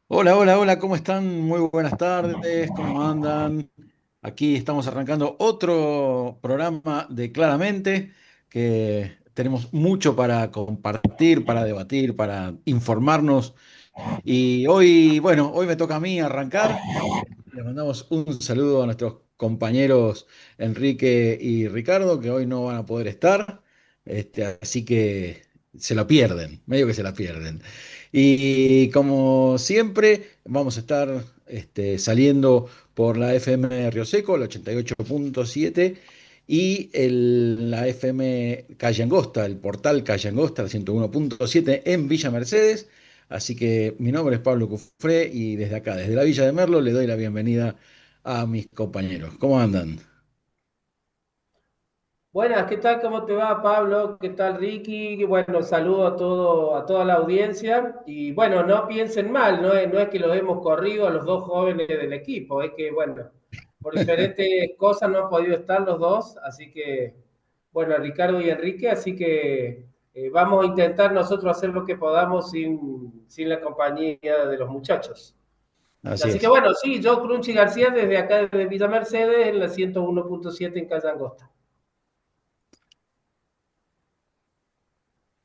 Hola, hola, hola, ¿cómo están? Muy buenas tardes, ¿cómo andan? Aquí estamos arrancando otro programa de Claramente, que tenemos mucho para compartir, para debatir, para informarnos. Y hoy, bueno, hoy me toca a mí arrancar. Les mandamos un saludo a nuestros compañeros Enrique y Ricardo, que hoy no van a poder estar, así que se lo pierden, medio que se la pierden. Y como siempre, vamos a estar saliendo por la FM Río Seco, el 88.7, y la FM Calle Angosta, el portal Calle Angosta, el 101.7 en Villa Mercedes. Así que mi nombre es Pablo Cufré y desde acá, desde la Villa de Merlo, le doy la bienvenida a mis compañeros. ¿Cómo andan? Buenas, ¿qué tal? ¿Cómo te va, Pablo? ¿Qué tal, Ricky? Bueno, saludo a toda la audiencia. Y bueno, no piensen mal, no es que los hemos corrido a los dos jóvenes del equipo, es que, bueno, por diferentes cosas no han podido estar los dos, así que, bueno, Ricardo y Enrique, así que vamos a intentar nosotros hacer lo que podamos sin la compañía de los muchachos. Así Así que, es. bueno, sí, yo, Crunchy García, desde acá, desde Villa Mercedes, en la 101.7 en Calle Angosta.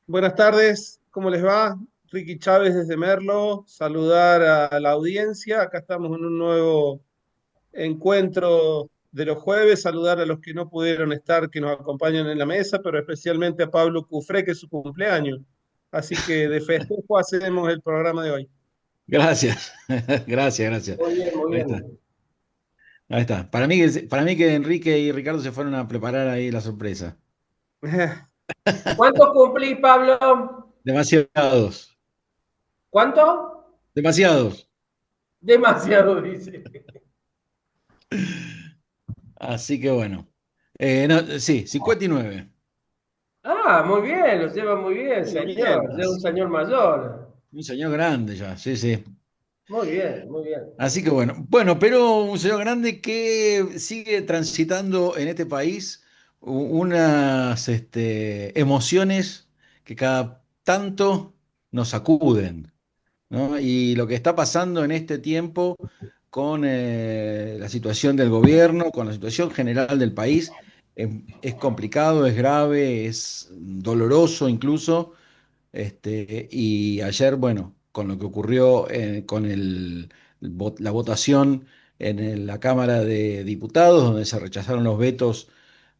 Buenas tardes, ¿cómo les va? Ricky Chávez desde Merlo, saludar a la audiencia. Acá estamos en un nuevo encuentro de los jueves, saludar a los que no pudieron estar, que nos acompañan en la mesa, pero especialmente a Pablo Cufré, que es su cumpleaños. Así que de festejo hacemos el programa de hoy. Gracias, gracias, gracias. Muy bien, muy Ahí está, bien. ahí está. Para mí que Enrique y Ricardo se fueron a preparar ahí la sorpresa. ¿Cuánto cumplís, Pablo? Demasiados, ¿Cuánto? demasiados. Demasiado, dice. Así que bueno. Sí, 59. Ah, muy bien, lo lleva muy bien, Bueno, bien. señor. Ya es un señor mayor. Un señor grande ya, sí, sí. Muy bien, muy bien. Así que bueno, pero un señor grande que sigue transitando en este país unas emociones que cada tanto nos sacuden, ¿no? Y lo que está pasando en este tiempo con la situación del gobierno, con la situación general del país, es complicado, es grave, es doloroso incluso. Y ayer, bueno, con lo que ocurrió con la votación la Cámara de Diputados, donde se rechazaron los vetos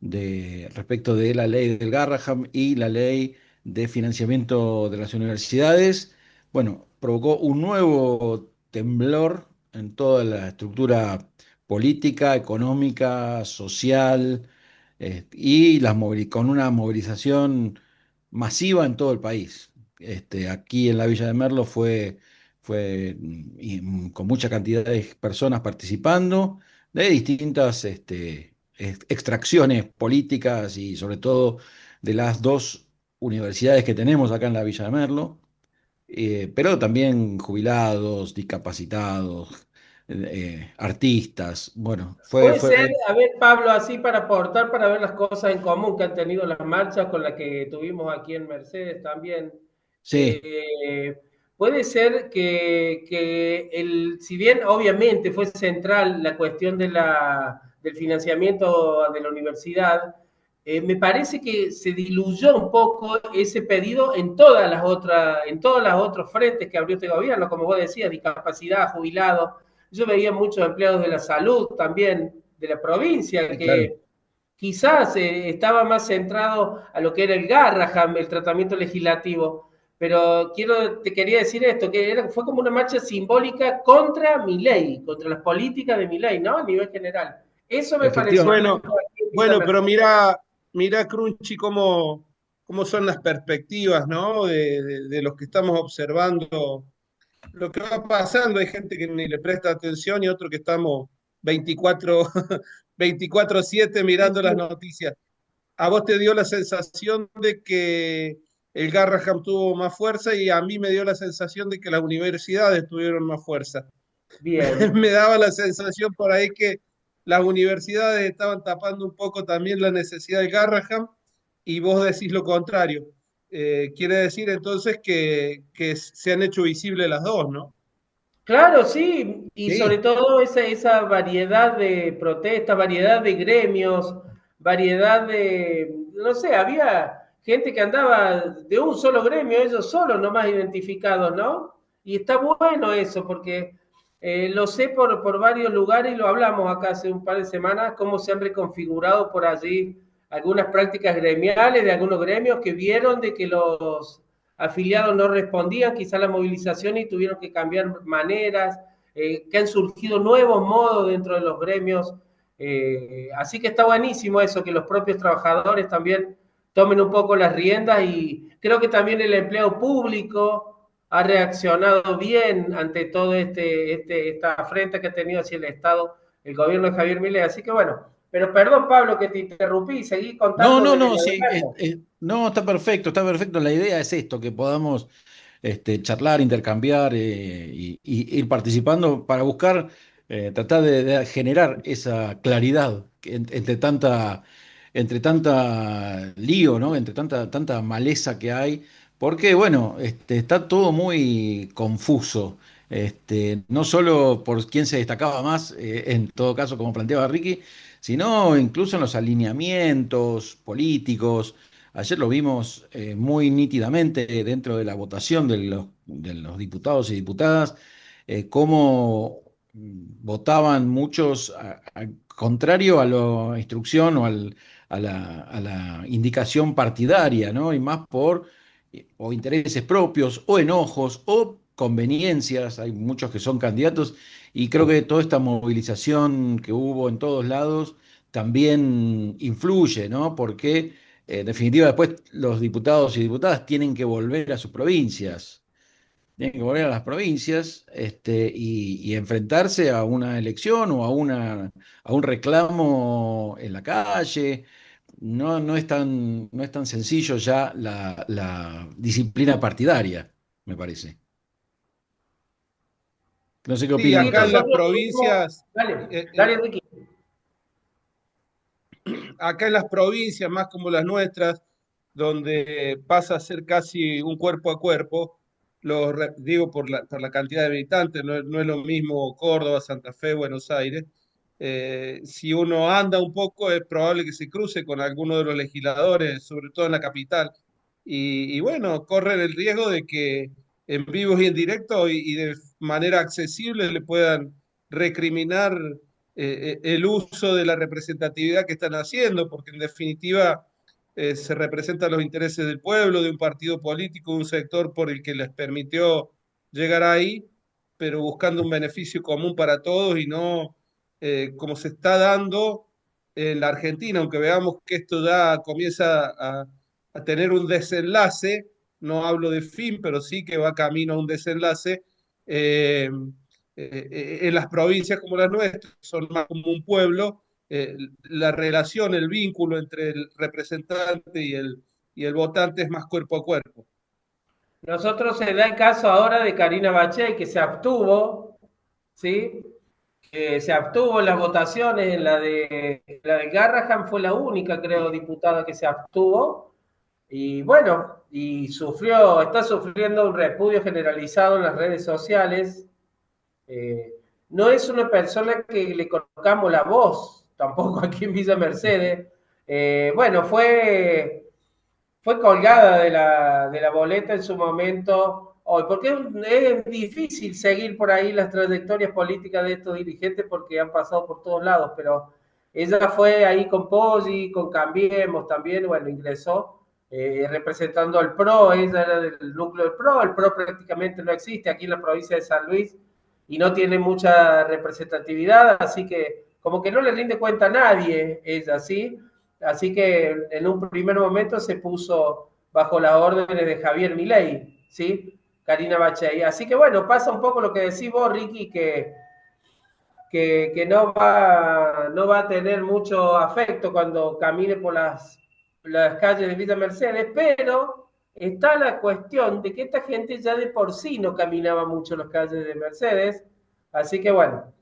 respecto de la ley del Garraham y la ley de financiamiento de las universidades, bueno, provocó un nuevo temblor en toda la estructura política, económica, social, con una movilización masiva en todo el país. Aquí en la Villa de Merlo con mucha cantidad de personas participando de distintas extracciones políticas y sobre todo de las dos universidades que tenemos acá en la Villa de Merlo, pero también jubilados, discapacitados, artistas. Bueno, Puede ser, a ver, Pablo, así para aportar, para ver las cosas en común que han tenido las marchas con las que tuvimos aquí en Mercedes también. sí, Eh, puede ser si bien obviamente fue central la cuestión del financiamiento de la universidad, me parece que se diluyó un poco ese pedido en todas las otros frentes que abrió este gobierno, como vos decías, discapacidad, jubilados. Yo veía muchos empleados de la salud también de la provincia sí, claro. que quizás estaba más centrado a lo que era el Garraham, el tratamiento legislativo. Pero te quería decir esto, fue como una marcha simbólica contra mi ley, contra las políticas de mi ley, ¿no? A nivel general. Eso me pareció Efectivamente. Bueno, mucho aquí en Villa bueno, pero Mercedes. mira, Crunchy, cómo son las perspectivas, ¿no? De los que estamos observando lo que va pasando. Hay gente que ni le presta atención y otro que estamos 24, 24/7 mirando las noticias. ¿A vos te dio la sensación de que el Garraham tuvo más fuerza y a mí me dio la sensación de que las universidades tuvieron más fuerza? Bien. Me daba la sensación por ahí que las universidades estaban tapando un poco también la necesidad del Garraham y vos decís lo contrario. Quiere decir entonces que se han hecho visibles las dos, ¿no? Claro, sí, y sobre Sí. todo esa variedad de protestas, variedad de gremios, variedad de, no sé, había gente que andaba de un solo gremio, ellos solos nomás identificados, ¿no? Y está bueno eso, porque lo sé por varios lugares y lo hablamos acá hace un par de semanas, cómo se han reconfigurado por allí algunas prácticas gremiales de algunos gremios que vieron de que los afiliados no respondían quizá a la movilización y tuvieron que cambiar maneras, que han surgido nuevos modos dentro de los gremios. Así que está buenísimo eso, que los propios trabajadores también tomen un poco las riendas y creo que también el empleo público ha reaccionado bien ante todo esta afrenta que ha tenido hacia el Estado el gobierno de Javier Milei. Así que bueno, pero perdón Pablo que te interrumpí, seguí No, contando no, de no, la sí, demanda. no, está perfecto, está perfecto. La idea es esto, que podamos charlar, intercambiar y ir participando para buscar, tratar de generar esa claridad entre tanta lío, ¿no? Entre tanta maleza que hay, porque bueno, está todo muy confuso. No solo por quién se destacaba más, en todo caso, como planteaba Ricky, sino incluso en los alineamientos políticos. Ayer lo vimos muy nítidamente dentro de la votación de los diputados y diputadas, cómo votaban muchos contrario a la instrucción o a la indicación partidaria, ¿no? Y más por o intereses propios, o enojos, o conveniencias. Hay muchos que son candidatos, y creo que toda esta movilización que hubo en todos lados también influye, ¿no? Porque en definitiva, después los diputados y diputadas tienen que volver a sus provincias, tienen que volver a las provincias, y enfrentarse a una elección o a un reclamo en la calle. No, no es tan sencillo ya la disciplina partidaria, me parece. No sé qué Sí, Sí, opinan acá en ustedes. las nosotros tuvimos, provincias, dale, eh, eh, dale, Ricky. acá en las provincias, más como las nuestras, donde pasa a ser casi un cuerpo a cuerpo, digo por la cantidad de habitantes, no es lo mismo Córdoba, Santa Fe, Buenos Aires. Si uno anda un poco, es probable que se cruce con alguno de los legisladores, sobre todo en la capital. Y bueno, corren el riesgo de que en vivos y en directo y de manera accesible le puedan recriminar el uso de la representatividad que están haciendo, porque en definitiva se representan los intereses del pueblo, de un partido político, de un sector por el que les permitió llegar ahí, pero buscando un beneficio común para todos y no como se está dando en la Argentina, aunque veamos que esto ya comienza a tener un desenlace, no hablo de fin, pero sí que va camino a un desenlace. eh, en las provincias como las nuestras, son más como un pueblo, la relación, el vínculo entre el representante y el votante es más cuerpo a cuerpo. Nosotros se da el caso ahora de Karina Bachey, que se abstuvo, ¿sí? Que se abstuvo en las votaciones, en la de Garrahan fue la única, creo, diputada que se abstuvo. Y bueno, está sufriendo un repudio generalizado en las redes sociales. Eh, no es una persona que le colocamos la voz, tampoco aquí en Villa Mercedes. Bueno, fue colgada de la boleta en su momento hoy, porque es difícil seguir por ahí las trayectorias políticas de estos dirigentes porque han pasado por todos lados, pero ella fue ahí con Poggi, con Cambiemos también, bueno, ingresó representando al PRO, ella era del núcleo del PRO, el PRO prácticamente no existe aquí en la provincia de San Luis y no tiene mucha representatividad, así que como que no le rinde cuenta a nadie ella, ¿sí? Así que en un primer momento se puso bajo las órdenes de Javier Milei, ¿sí? Karina Bachey. Así que bueno, pasa un poco lo que decís vos, Ricky, que no va a tener mucho afecto cuando camine por las calles de Villa Mercedes, pero está la cuestión de que esta gente ya de por sí no caminaba mucho las calles de Mercedes, así que bueno,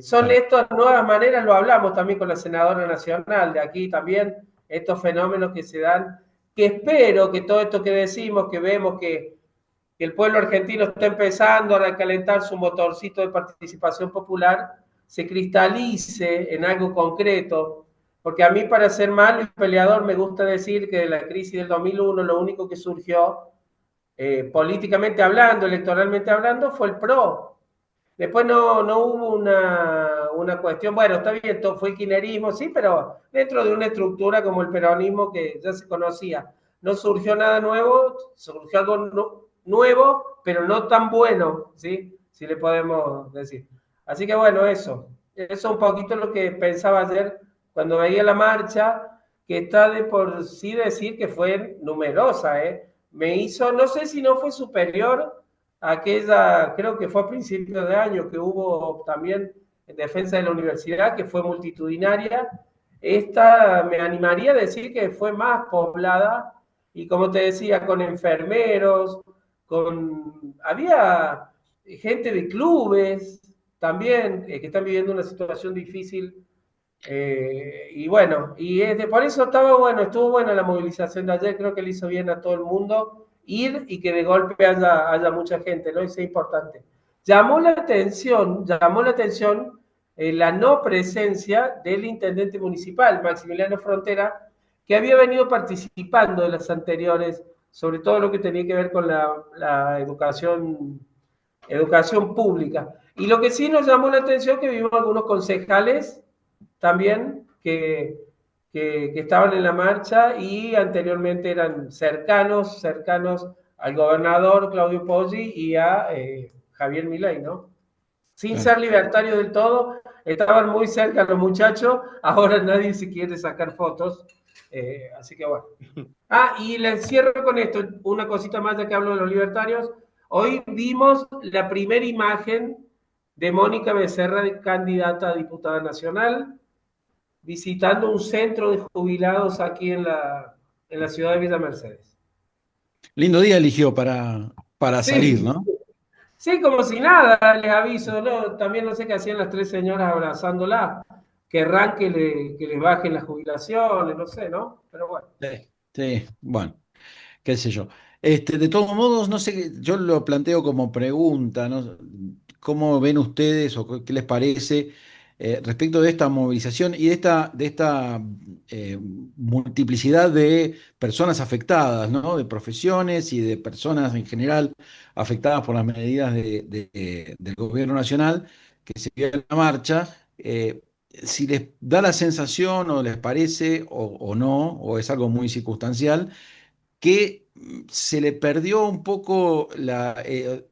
son Claro. estas nuevas maneras, lo hablamos también con la senadora nacional de aquí también, estos fenómenos que se dan, que espero que todo esto que decimos, que vemos que que el pueblo argentino está empezando a recalentar su motorcito de participación popular, se cristalice en algo concreto. Porque a mí, para ser malo y peleador, me gusta decir que de la crisis del 2001 lo único que surgió, políticamente hablando, electoralmente hablando, fue el PRO. Después no hubo una cuestión, bueno, está bien, todo fue el kirchnerismo, sí, pero dentro de una estructura como el peronismo que ya se conocía. No surgió nada nuevo, surgió algo nuevo, pero no tan bueno, ¿sí? Si le podemos decir. Así que bueno, eso es un poquito lo que pensaba ayer cuando veía la marcha, que está de por sí decir que fue numerosa, ¿eh? Me hizo, no sé si no fue superior a aquella, creo que fue a principios de año, que hubo también en defensa de la universidad, que fue multitudinaria. Esta me animaría a decir que fue más poblada y, como te decía, con enfermeros, había gente de clubes también, que están viviendo una situación difícil, y bueno, por eso estuvo buena la movilización de ayer, creo que le hizo bien a todo el mundo ir y que de golpe haya mucha gente, ¿no? Eso es importante. Llamó la atención la no presencia del intendente municipal, Maximiliano Frontera, que había venido participando de las anteriores, sobre todo lo que tenía que ver con la educación pública. Y lo que sí nos llamó la atención que vimos algunos concejales también que estaban en la marcha y anteriormente eran cercanos al gobernador Claudio Poggi y a Javier Milei, ¿no? Sin Claro. ser libertarios del todo, estaban muy cerca los muchachos, ahora nadie se quiere sacar fotos, así que bueno. Y les cierro con esto, una cosita más ya que hablo de los libertarios. Hoy vimos la primera imagen de Mónica Becerra, candidata a diputada nacional, visitando un centro de jubilados aquí en la ciudad de Villa Mercedes. Lindo día eligió para salir, Sí, ¿no? sí, como si nada, les aviso, ¿no? También no sé qué hacían las tres señoras abrazándola, querrán que les bajen las jubilaciones, no sé, ¿no? Pero bueno. Sí, sí, bueno, qué sé yo. De todos modos, no sé, yo lo planteo como pregunta, ¿no? ¿Cómo ven ustedes o qué les parece respecto de esta movilización y de esta multiplicidad de personas afectadas, ¿no? De profesiones y de personas en general afectadas por las medidas del gobierno nacional que se dio en la marcha? Si les da la sensación o les parece o no, o es algo muy circunstancial, que se le perdió un poco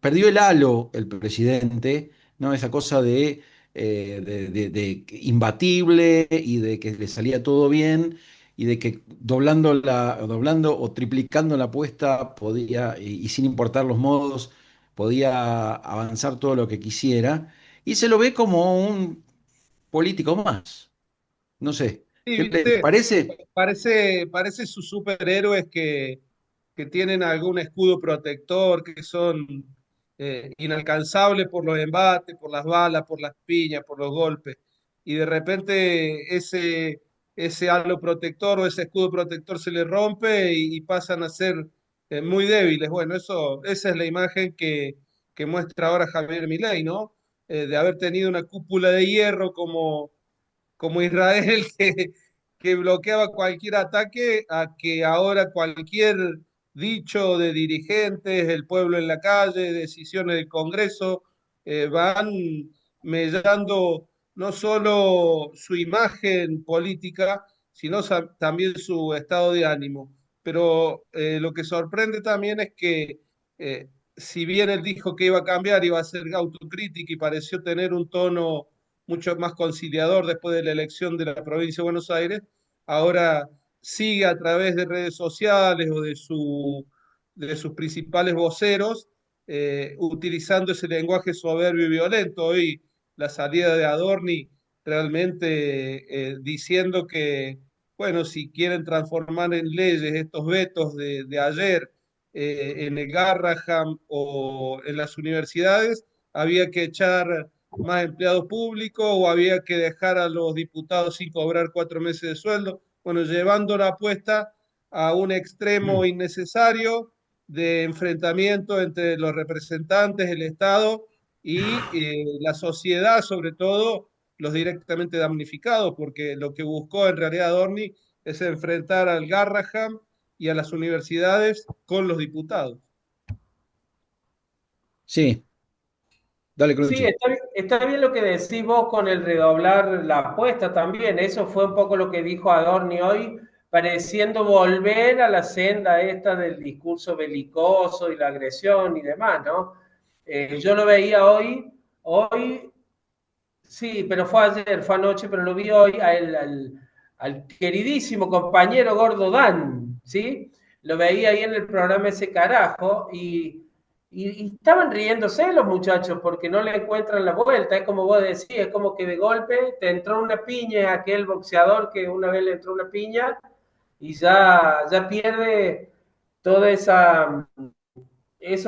perdió el halo el presidente, ¿no? Esa cosa de imbatible y de que le salía todo bien y de que doblando o triplicando la apuesta podía, y sin importar los modos, podía avanzar todo lo que quisiera. Y se lo ve como un político más. No sé, Sí, ¿qué les viste, parece? parece sus superhéroes que tienen algún escudo protector, que son inalcanzables por los embates, por las balas, por las piñas, por los golpes. Y de repente ese halo protector o ese escudo protector se le rompe y pasan a ser muy débiles. Bueno, esa es la imagen que muestra ahora Javier Milei, ¿no? De haber tenido una cúpula de hierro como Israel que bloqueaba cualquier ataque, a que ahora cualquier dicho de dirigentes, el pueblo en la calle, decisiones del Congreso, van mellando no solo su imagen política, sino también su estado de ánimo. Pero lo que sorprende también es que, si bien él dijo que iba a cambiar, iba a ser autocrítica y pareció tener un tono mucho más conciliador después de la elección de la provincia de Buenos Aires, ahora sigue a través de redes sociales o de sus principales voceros, utilizando ese lenguaje soberbio y violento. Hoy la salida de Adorni realmente diciendo que, bueno, si quieren transformar en leyes estos vetos de ayer en el Garraham o en las universidades, había que echar más empleados públicos o había que dejar a los diputados sin cobrar 4 meses de sueldo. Bueno, llevando la apuesta a un extremo innecesario, de enfrentamiento entre los representantes, el Estado y la sociedad, sobre todo los directamente damnificados, porque lo que buscó en realidad Adorni es enfrentar al Garraham y a las universidades con los diputados. Sí, dale, Sí, Crunchy. está bien lo que decís vos con el redoblar la apuesta también. Eso fue un poco lo que dijo Adorni hoy, pareciendo volver a la senda esta del discurso belicoso y la agresión y demás, ¿no? Yo lo veía hoy, sí, pero fue ayer, fue anoche, pero lo vi hoy al queridísimo compañero Gordo Dan, ¿sí? Lo veía ahí en el programa ese carajo y estaban riéndose los muchachos porque no le encuentran la vuelta. Es como vos decís, es como que de golpe te entró una piña, aquel boxeador que una vez le entró una piña y ya pierde toda eso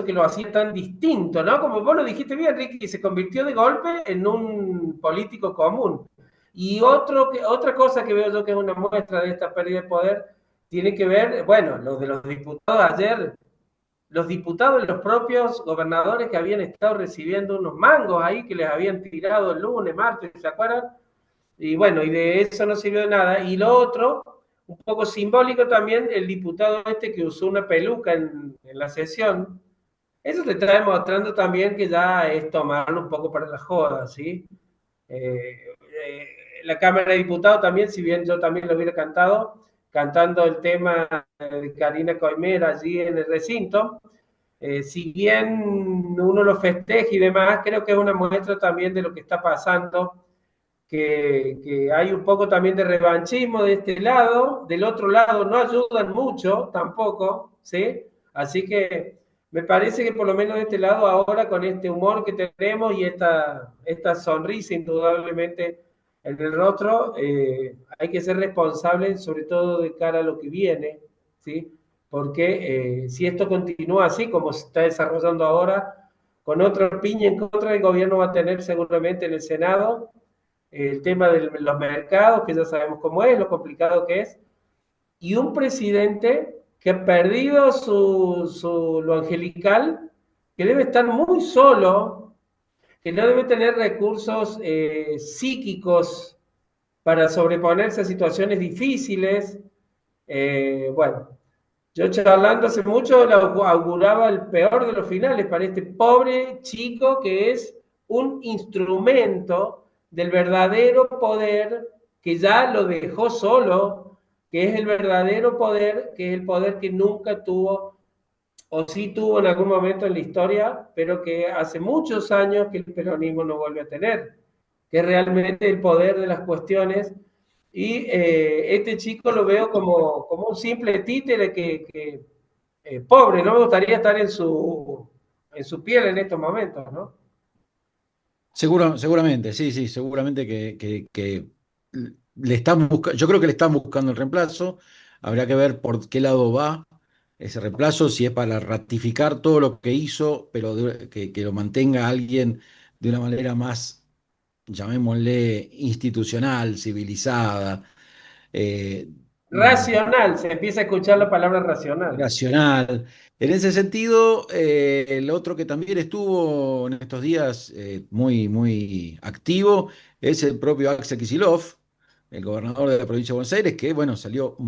que lo hacía tan distinto, ¿no? Como vos lo dijiste bien, Ricky, se convirtió de golpe en un político común. Y otra cosa que veo yo que es una muestra de esta pérdida de poder tiene que ver, bueno, lo de los diputados ayer, los diputados, los propios gobernadores que habían estado recibiendo unos mangos ahí que les habían tirado el lunes, martes, ¿se acuerdan? Y bueno, y de eso no sirvió de nada. Y lo otro, un poco simbólico también, el diputado este que usó una peluca en la sesión, eso te está demostrando también que ya es tomarlo un poco para la joda, ¿sí? Eh, eh, la Cámara de Diputados también, si bien yo también lo hubiera cantado, cantando el tema de Karina Coimera allí en el recinto, si bien uno lo festeja y demás, creo que es una muestra también de lo que está pasando, que hay un poco también de revanchismo de este lado, del otro lado no ayudan mucho tampoco, ¿sí? Así que me parece que por lo menos de este lado ahora con este humor que tenemos y esta sonrisa indudablemente en el rostro, hay que ser responsables sobre todo de cara a lo que viene, ¿sí? Porque si esto continúa así como se está desarrollando ahora, con otra piña en contra del gobierno va a tener seguramente en el Senado el tema de los mercados, que ya sabemos cómo es, lo complicado que es, y un presidente que ha perdido lo angelical, que debe estar muy solo, que no debe tener recursos psíquicos para sobreponerse a situaciones difíciles. Bueno, yo charlando hace mucho le auguraba el peor de los finales para este pobre chico que es un instrumento del verdadero poder que ya lo dejó solo, que es el verdadero poder, que es el poder que nunca tuvo o sí tuvo en algún momento en la historia, pero que hace muchos años que el peronismo no vuelve a tener, que es realmente el poder de las cuestiones. Y este chico lo veo como un simple títere pobre, no me gustaría estar en su piel en estos momentos, ¿no? Seguramente, sí, sí, seguramente que le están buscando, yo creo que le están buscando el reemplazo. Habría que ver por qué lado va ese reemplazo, si es para ratificar todo lo que hizo, pero que lo mantenga alguien de una manera más, llamémosle, institucional, civilizada. eh, Racional, se empieza a escuchar la palabra racional. Racional. En ese sentido, el otro que también estuvo en estos días muy, muy activo es el propio Axel Kicillof, el gobernador de la provincia de Buenos Aires, que bueno, salió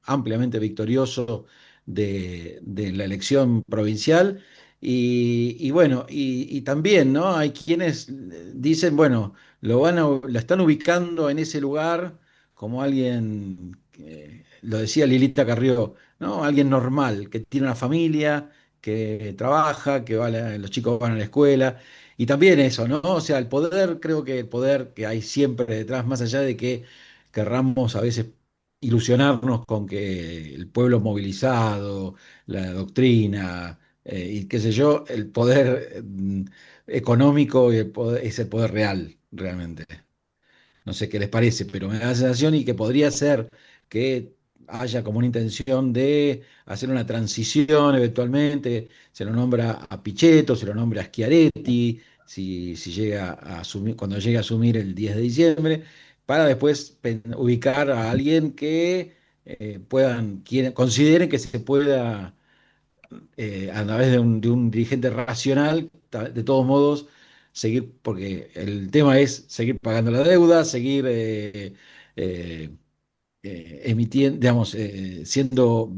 ampliamente victorioso de la elección provincial. Y bueno, y también, ¿no? Hay quienes dicen, bueno, lo están ubicando en ese lugar como alguien, lo decía Lilita Carrió, ¿no? Alguien normal, que tiene una familia, que trabaja, los chicos van a la escuela. Y también eso, ¿no? O sea, el poder, creo que el poder que hay siempre detrás, más allá de que querramos a veces ilusionarnos con que el pueblo movilizado, la doctrina, y qué sé yo, el poder económico es el poder real, realmente. No sé qué les parece, pero me da la sensación y que podría ser que haya como una intención de hacer una transición eventualmente, se lo nombra a Pichetto, se lo nombra a Schiaretti, si llega a asumir, cuando llegue a asumir el 10 de diciembre, para después ubicar a alguien que consideren que se pueda a través de un dirigente racional, de todos modos, seguir, porque el tema es seguir pagando la deuda, seguir eh, emitiendo, digamos, siendo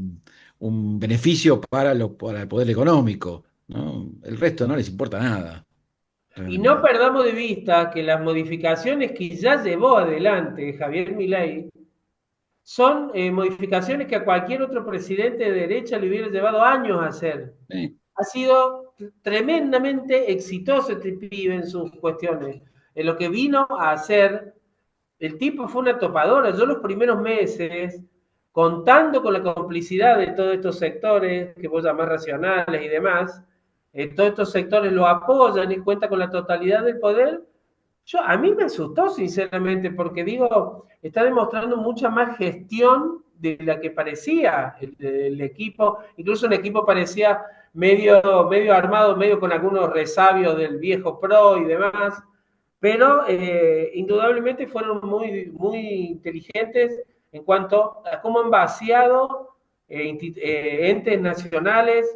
un beneficio para el poder económico, ¿no? El resto no les importa nada, Y no realmente. perdamos de vista que las modificaciones que ya llevó adelante Javier Milei son modificaciones que a cualquier otro presidente de derecha le hubiera llevado años a hacer. Sí, Ha sido tremendamente exitoso este pibe en sus cuestiones. En lo que vino a hacer, el tipo fue una topadora. Yo los primeros meses, contando con la complicidad de todos estos sectores que vos llamás racionales y demás, todos estos sectores lo apoyan y cuenta con la totalidad del poder. A mí me asustó sinceramente porque digo, está demostrando mucha más gestión de la que parecía el equipo, incluso el equipo parecía medio armado, medio con algunos resabios del viejo pro y demás, pero indudablemente fueron muy inteligentes en cuanto a cómo han vaciado entes nacionales,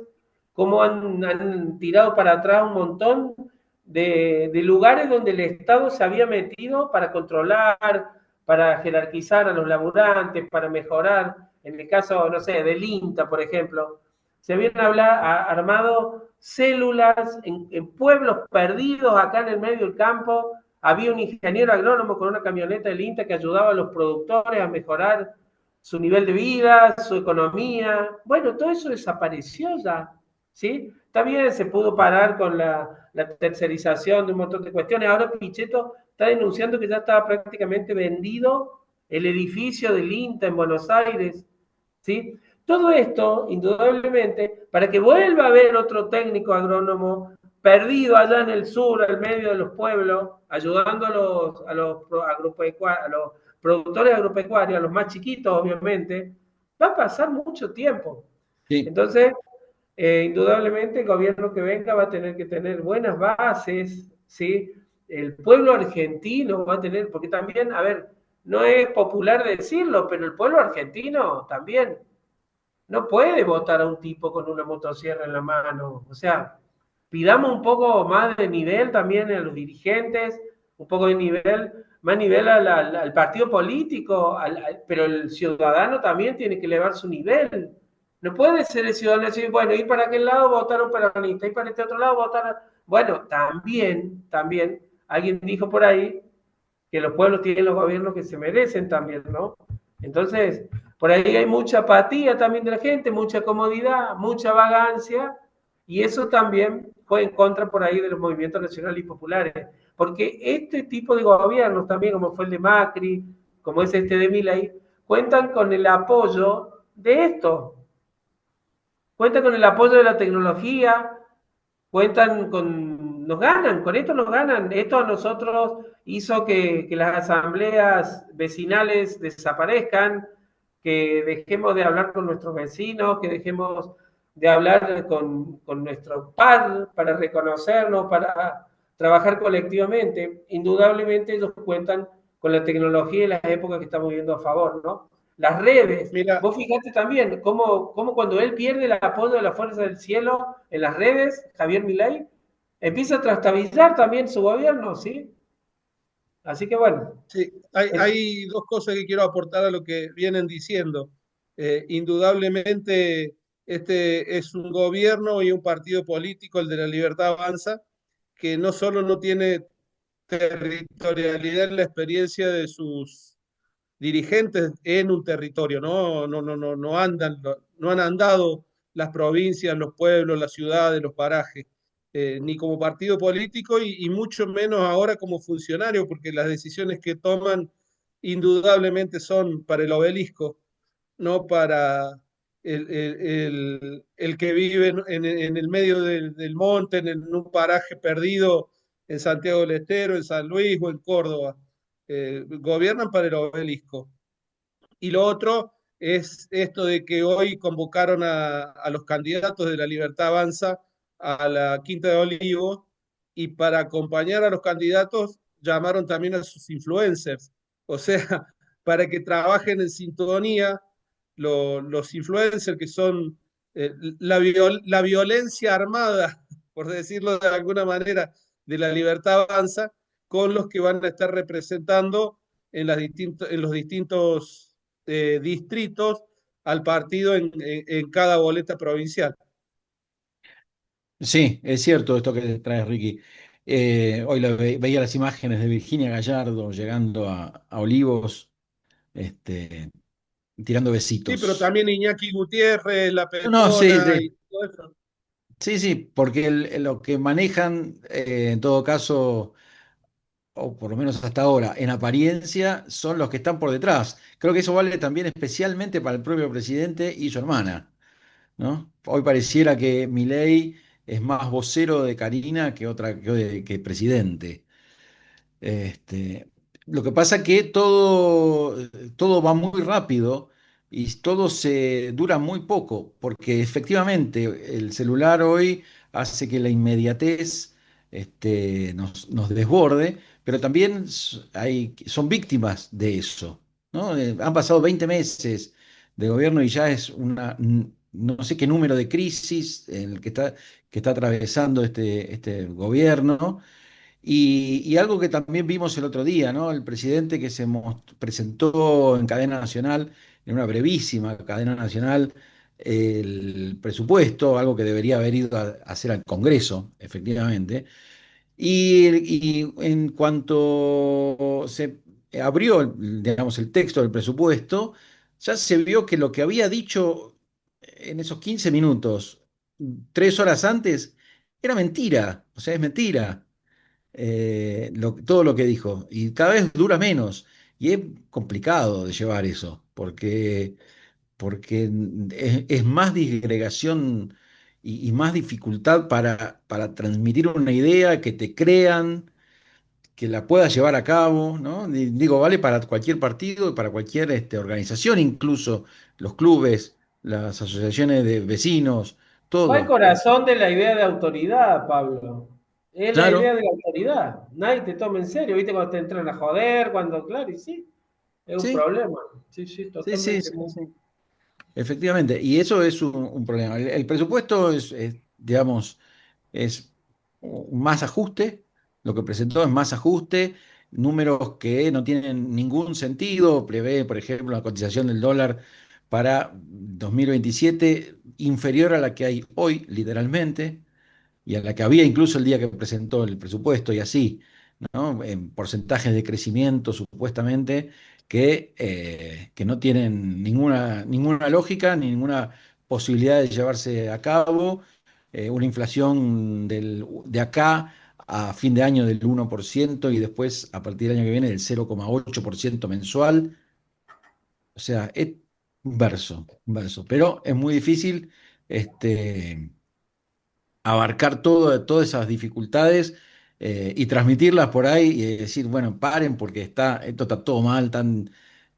cómo han tirado para atrás un montón de lugares donde el Estado se había metido para controlar, para jerarquizar a los laburantes, para mejorar, en el caso, no sé, del INTA, por ejemplo, se habían armado células en pueblos perdidos acá en el medio del campo, había un ingeniero agrónomo con una camioneta del INTA que ayudaba a los productores a mejorar su nivel de vida, su economía. Bueno, todo eso desapareció ya, ¿sí? También se pudo parar con la tercerización de un montón de cuestiones. Ahora Pichetto está denunciando que ya estaba prácticamente vendido el edificio del INTA en Buenos Aires, ¿sí? Todo esto, indudablemente, para que vuelva a haber otro técnico agrónomo perdido allá en el sur, al medio de los pueblos, ayudando a los productores agropecuarios, a los más chiquitos, obviamente, va a pasar mucho tiempo. sí, Entonces, indudablemente el gobierno que venga va a tener que tener buenas bases, ¿sí? El pueblo argentino va a tener, porque también, a ver, no es popular decirlo, pero el pueblo argentino también no puede votar a un tipo con una motosierra en la mano. O sea, pidamos un poco más de nivel también a los dirigentes, un poco de nivel, más nivel al partido político, pero el ciudadano también tiene que elevar su nivel. No puede ser el ciudadano decir, bueno, ir para aquel lado votar a un peronista, ir para este otro lado votar a... Bueno, también, alguien dijo por ahí que los pueblos tienen los gobiernos que se merecen también, ¿no? Entonces, por ahí hay mucha apatía también de la gente, mucha comodidad, mucha vagancia, y eso también fue en contra por ahí de los movimientos nacionales y populares, porque este tipo de gobiernos también, como fue el de Macri, como es este de Milei, cuentan con el apoyo de esto, cuentan con el apoyo de la tecnología, cuentan con, nos ganan, con esto nos ganan. Esto a nosotros hizo que las asambleas vecinales desaparezcan, que dejemos de hablar con nuestros vecinos, que dejemos de hablar con nuestro par para reconocernos, para trabajar colectivamente. Indudablemente ellos cuentan con la tecnología y las épocas que estamos viviendo a favor, ¿no? Las redes. Mira, Vos fijate también cómo cuando él pierde el apoyo de la Fuerza del Cielo en las redes, Javier Milei, empieza a trastabillar también su gobierno, ¿sí? Así que bueno, sí, eso. hay dos cosas que quiero aportar a lo que vienen diciendo. Indudablemente, este es un gobierno y un partido político, el de la Libertad Avanza, que no solo no tiene territorialidad en la experiencia de sus dirigentes en un territorio, no han andado las provincias, los pueblos, las ciudades, los parajes, ni como partido político y mucho menos ahora como funcionario, porque las decisiones que toman indudablemente son para el obelisco, no para el que vive en el medio del monte, en un paraje perdido en Santiago del Estero, en San Luis o en Córdoba. Gobiernan para el obelisco. Y lo otro es esto de que hoy convocaron a los candidatos de la Libertad Avanza a la Quinta de Olivos y para acompañar a los candidatos llamaron también a sus influencers. O sea, para que trabajen en sintonía los influencers que son la violencia armada, por decirlo de alguna manera, de la Libertad Avanza, con los que van a estar representando en los distintos distritos al partido en cada boleta provincial. Sí, es cierto esto que traes, Ricky. Hoy veía las imágenes de Virginia Gallardo llegando a Olivos, este, tirando Sí, pero besitos. también Iñaki Gutiérrez, La No, no, sí, Petona y sí, todo eso. sí, sí, porque lo que manejan, en todo caso, o por lo menos hasta ahora, en apariencia, son los que están por detrás. Creo que eso vale también especialmente para el propio presidente y su hermana, ¿no? Hoy pareciera que Milei es más vocero de Karina que presidente. Este, lo que pasa que todo va muy rápido y todo se dura muy poco, porque efectivamente el celular hoy hace que la inmediatez nos desborde, pero también son víctimas de eso, ¿no? Han pasado 20 meses de gobierno y ya es no sé qué número de crisis en el que está atravesando este gobierno. Y algo que también vimos el otro día, ¿no? El presidente que presentó en cadena nacional, en una brevísima cadena nacional, el presupuesto, algo que debería haber ido a hacer al Congreso, efectivamente. Y en cuanto se abrió, digamos, el texto del presupuesto, ya se vio que lo que había dicho en esos 15 minutos, 3 horas antes, era mentira, o sea, es mentira todo lo que dijo. Y cada vez dura menos. Y es complicado de llevar eso, porque es más disgregación y más dificultad para transmitir una idea, que te crean, que la puedas llevar a cabo, ¿no? Digo, vale para cualquier partido y para cualquier organización, incluso los clubes, las asociaciones de vecinos, Va al todo. corazón de la idea de autoridad, Pablo. Es la idea Claro, de la autoridad. Nadie te toma en serio, ¿viste? Cuando te entran a joder, cuando, claro, y sí, es un sí, problema. Sí, sí, sí, sí, totalmente. sí, sí. Efectivamente, y eso es un problema. El presupuesto digamos, es un más ajuste, lo que presentó es más ajuste, números que no tienen ningún sentido, prevé, por ejemplo, la cotización del dólar para 2027 inferior a la que hay hoy, literalmente, y a la que había incluso el día que presentó el presupuesto y así, ¿no? En porcentajes de crecimiento supuestamente que no tienen ninguna lógica ni ninguna posibilidad de llevarse a cabo. Una inflación de acá a fin de año del 1% y después a partir del año que viene del 0,8% mensual. O sea, es un verso, pero es muy difícil. Este, Abarcar todas esas dificultades y transmitirlas por ahí y decir, bueno, paren porque esto está todo mal,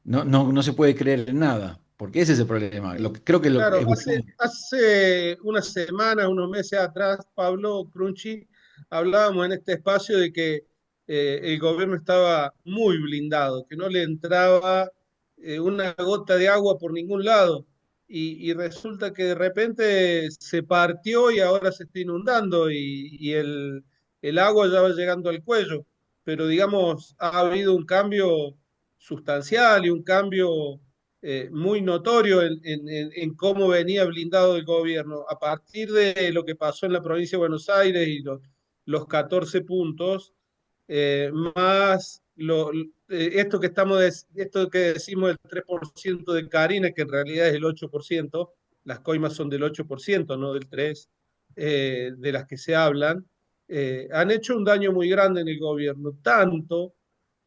no se puede creer en nada, porque ese es el problema. Creo que Claro, es buscar. hace unas semanas, unos meses atrás, Pablo Crunchi, hablábamos en este espacio de que el gobierno estaba muy blindado, que no le entraba una gota de agua por ningún lado. Y resulta que de repente se partió y ahora se está inundando y el agua ya va llegando al cuello. Pero digamos, ha habido un cambio sustancial y un cambio muy notorio en cómo venía blindado el gobierno. A partir de lo que pasó en la provincia de Buenos Aires y los 14 puntos, más esto que decimos del 3% de Karina, que en realidad es el 8%, las coimas son del 8%, no del 3%, de las que se hablan, han hecho un daño muy grande en el gobierno, tanto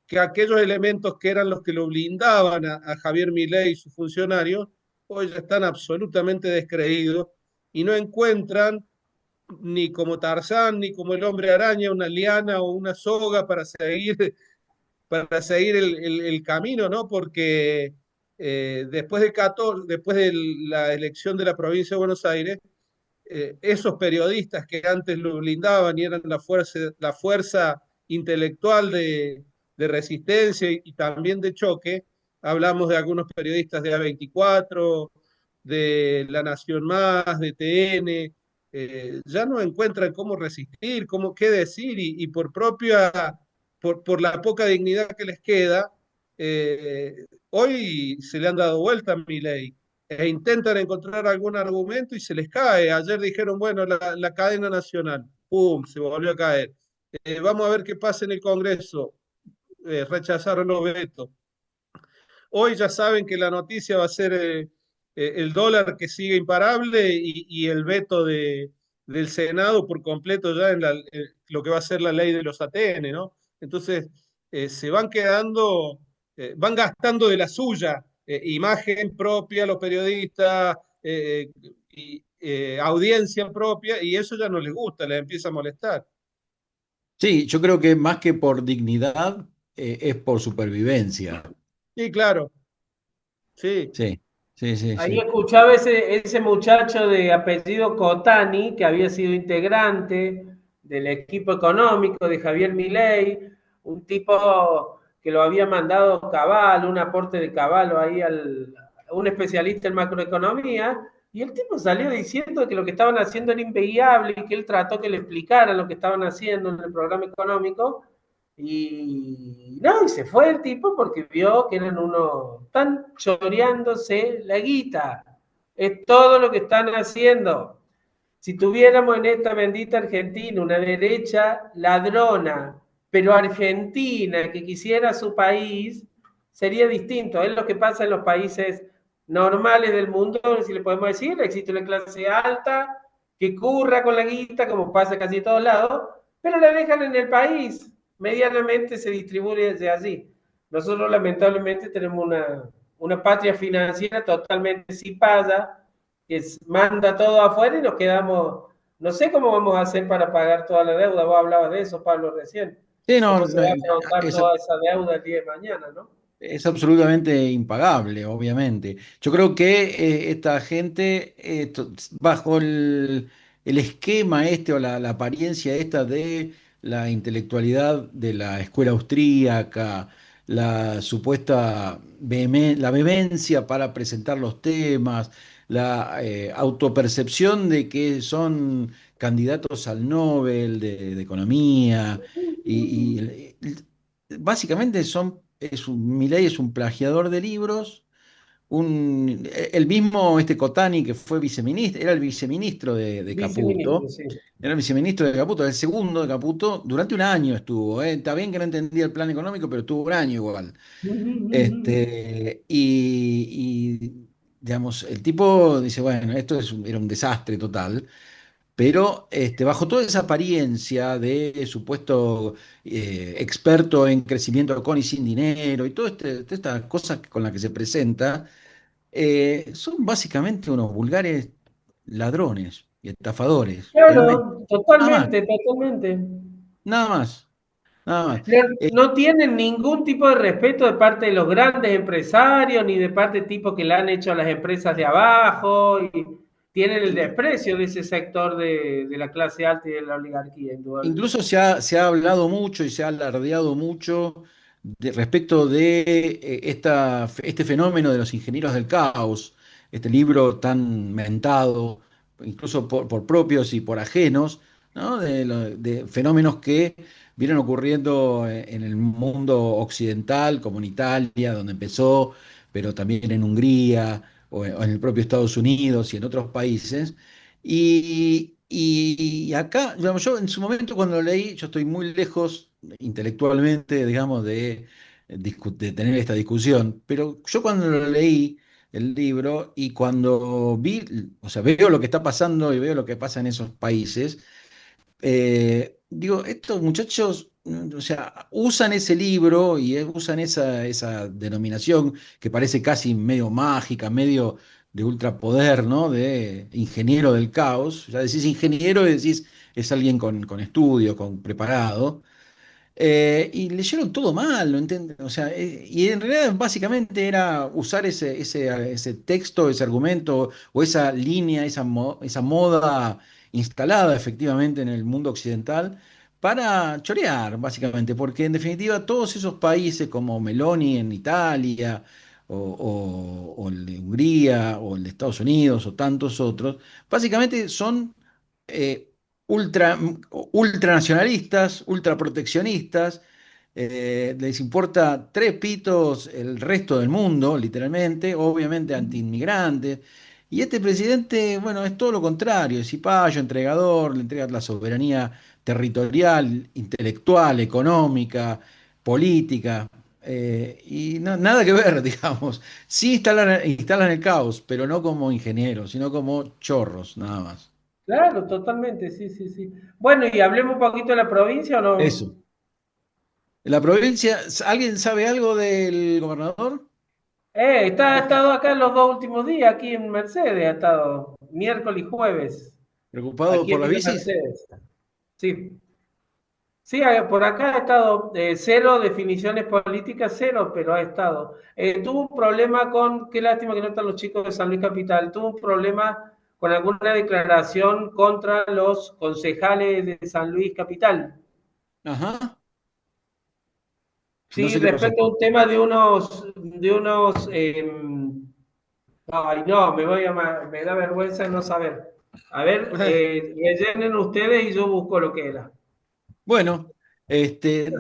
que aquellos elementos que eran los que lo blindaban a Javier Milei y sus funcionarios, hoy ya están absolutamente descreídos y no encuentran ni como Tarzán ni como el hombre araña una liana o una soga para seguir el camino, ¿no? Porque después de la elección de la provincia de Buenos Aires, esos periodistas que antes lo blindaban y eran la fuerza intelectual de resistencia y también de choque, hablamos de algunos periodistas de A24 de La Nación Más, de TN, ya no encuentran cómo resistir, cómo qué decir, y por la poca dignidad que les queda, hoy se le han dado vuelta a Milei e intentan encontrar algún argumento y se les cae. Ayer dijeron, bueno, la cadena nacional, ¡pum!, se volvió a caer. Vamos a ver qué pasa en el Congreso. Rechazaron los vetos. Hoy ya saben que la noticia va a ser el dólar que sigue imparable y el veto del Senado por completo ya en lo que va a ser la ley de los ATN, ¿no? Entonces, se van quedando, van gastando de la suya, imagen propia, los periodistas, audiencia propia, y eso ya no les gusta, les empieza a molestar. Sí, yo creo que más que por dignidad, es por supervivencia. Sí, claro, sí. Sí, sí, sí, Ahí sí. escuchaba ese muchacho de apellido Cotani, que había sido integrante del equipo económico de Javier Milei, un tipo que lo había mandado Caballo, un aporte de Caballo ahí un especialista en macroeconomía, y el tipo salió diciendo que lo que estaban haciendo era inviable y que él trató que le explicaran lo que estaban haciendo en el programa económico, y no, y se fue el tipo porque vio que eran unos, están choreándose la guita. Es todo lo que están haciendo. Si tuviéramos en esta bendita Argentina una derecha ladrona, pero argentina, que quisiera su país, sería distinto. Es lo que pasa en los países normales del mundo, si le podemos decir, existe una clase alta que curra con la guita, como pasa casi en todos lados, pero la dejan en el país, medianamente se distribuye desde allí. Nosotros lamentablemente tenemos una patria financiera totalmente cipada, que manda todo afuera y nos quedamos, no sé cómo vamos a hacer para pagar toda la deuda, vos hablabas de eso, Pablo, recién, Sí, no, cómo se no, va a afrontar es, toda esa deuda el día de mañana, ¿no? es absolutamente impagable, obviamente. Yo creo que esta gente, bajo el esquema este o la apariencia esta de la intelectualidad de la escuela austríaca, la supuesta la vehemencia para presentar los temas, la autopercepción de que son candidatos al Nobel de Economía, básicamente Milei es un plagiador de libros, el mismo Cotani que fue viceministro, era el viceministro de Viceministro, Caputo, sí. era el viceministro de Caputo, el segundo de Caputo, durante un año estuvo, está bien que no entendía el plan económico, pero estuvo un año igual. Digamos, el tipo dice, bueno, era un desastre total. Pero bajo toda esa apariencia de supuesto experto en crecimiento con y sin dinero y todas estas cosas con las que se presenta, son básicamente unos vulgares ladrones y estafadores, realmente. Claro, Nada más, totalmente, totalmente. nada más, nada más. No, no tienen ningún tipo de respeto de parte de los grandes empresarios, ni de parte de tipo que le han hecho a las empresas de abajo, y tienen el In- desprecio de ese sector de la clase alta y de la oligarquía, indudablemente. Incluso se ha hablado mucho y se ha alardeado mucho respecto de este fenómeno de los ingenieros del caos, este libro tan mentado, incluso por propios y por ajenos, ¿no? De fenómenos que vienen ocurriendo en el mundo occidental, como en Italia, donde empezó, pero también en Hungría o en el propio Estados Unidos y en otros países. Y acá, digamos, yo en su momento cuando lo leí, yo estoy muy lejos intelectualmente, digamos, de tener esta discusión, pero yo cuando lo leí el libro y cuando vi, o sea, veo lo que está pasando y veo lo que pasa en esos países, digo, estos muchachos, o sea, usan ese libro y usan esa denominación que parece casi medio mágica, medio de ultrapoder, ¿no? De ingeniero del caos. Ya decís ingeniero y decís es alguien con estudio, con preparado. Y leyeron todo mal, ¿no entienden? O sea, y en realidad básicamente era usar ese texto, ese argumento o esa línea, esa moda instalada efectivamente en el mundo occidental para chorear, básicamente, porque en definitiva todos esos países como Meloni en Italia o el de Hungría, o el de Estados Unidos, o tantos otros, básicamente son eh, ultra, ultranacionalistas, ultraproteccionistas, les importa tres pitos el resto del mundo, literalmente, obviamente antiinmigrantes. Y este presidente, bueno, es todo lo contrario, es cipayo, entregador, le entrega la soberanía territorial, intelectual, económica, política, y nada que ver, digamos. Sí instalan el caos, pero no como ingenieros, sino como chorros, nada más. Claro, totalmente, sí, sí, sí. Bueno, y hablemos un poquito de la provincia o Eso. no. En la provincia, ¿alguien sabe algo del gobernador? Ha estado acá los dos últimos días, aquí en Mercedes, ha estado miércoles y jueves, ¿Preocupado aquí por en las Villa bicis? Mercedes. Sí, sí, por acá ha estado cero definiciones políticas, cero, pero ha estado. Tuvo un problema con, qué lástima que no están los chicos de San Luis Capital, tuvo un problema con alguna declaración contra los concejales de San Luis Capital. Ajá. No Sí, sé qué pasó. respecto a un tema ay, no, me da vergüenza no saber. A ver, rellenen ustedes y yo busco lo que era. Bueno, este,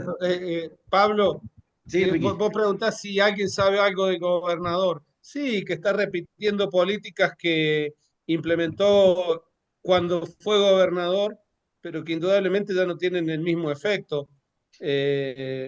Pablo, sí, Ricky. vos preguntás si alguien sabe algo del gobernador. Sí, que está repitiendo políticas que implementó cuando fue gobernador, pero que indudablemente ya no tienen el mismo efecto.